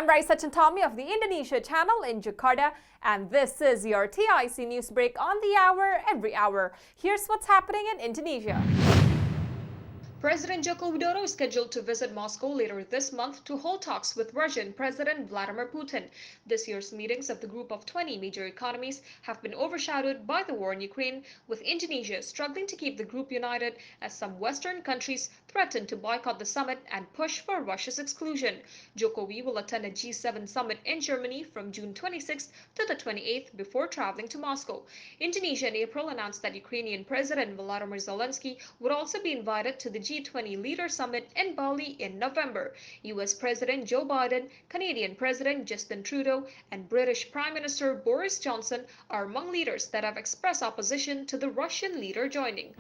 I'm Raisa Chantami of the Indonesia channel in Jakarta, and this is your TIC News Break on the hour, every hour. Here's what's happening in Indonesia. President Joko Widodo is scheduled to visit Moscow later this month to hold talks with Russian President Vladimir Putin. This year's meetings of the group of 20 major economies have been overshadowed by the war in Ukraine, with Indonesia struggling to keep the group united as some Western countries threaten to boycott the summit and push for Russia's exclusion. Jokowi will attend a G7 summit in Germany from June 26th to the 28th before traveling to Moscow. Indonesia in April announced that Ukrainian President Volodymyr Zelensky would also be invited to the G20 Leader Summit in Bali in November. US President Joe Biden, Canadian President Justin Trudeau, and British Prime Minister Boris Johnson are among leaders that have expressed opposition to the Russian leader joining.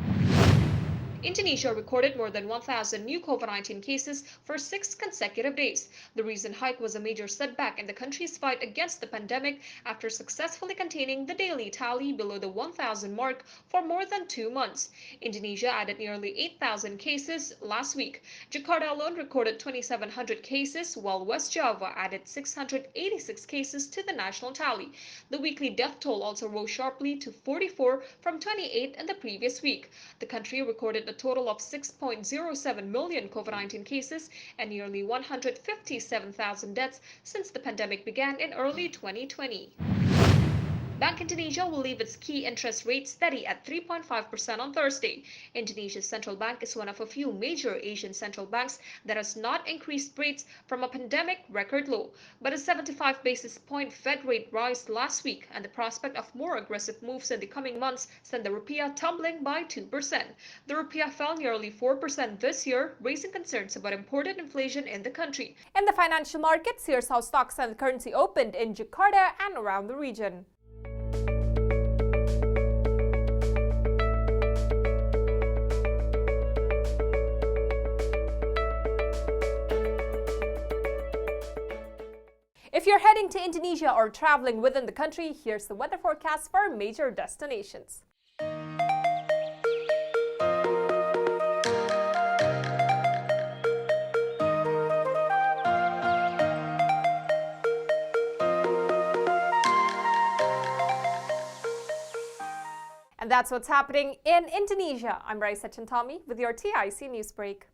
Indonesia recorded more than 1,000 new COVID-19 cases for 6 consecutive days. The recent hike was a major setback in the country's fight against the pandemic after successfully containing the daily tally below the 1,000 mark for more than 2 months. Indonesia added nearly 8,000 cases last week. Jakarta alone recorded 2,700 cases, while West Java added 686 cases to the national tally. The weekly death toll also rose sharply to 44 from 28 in the previous week. The country recorded a total of 6.07 million COVID-19 cases and nearly 157,000 deaths since the pandemic began in early 2020. Bank Indonesia will leave its key interest rate steady at 3.5% on Thursday. Indonesia's central bank is one of a few major Asian central banks that has not increased rates from a pandemic record low. But a 75 basis point Fed rate rise last week and the prospect of more aggressive moves in the coming months sent the rupiah tumbling by 2%. The rupiah fell nearly 4% this year, raising concerns about imported inflation in the country. In the financial markets, here's how stocks and currency opened in Jakarta and around the region. If you're heading to Indonesia or traveling within the country, here's the weather forecast for major destinations. And that's what's happening in Indonesia. I'm Raisa Chantami with your TIC News Break.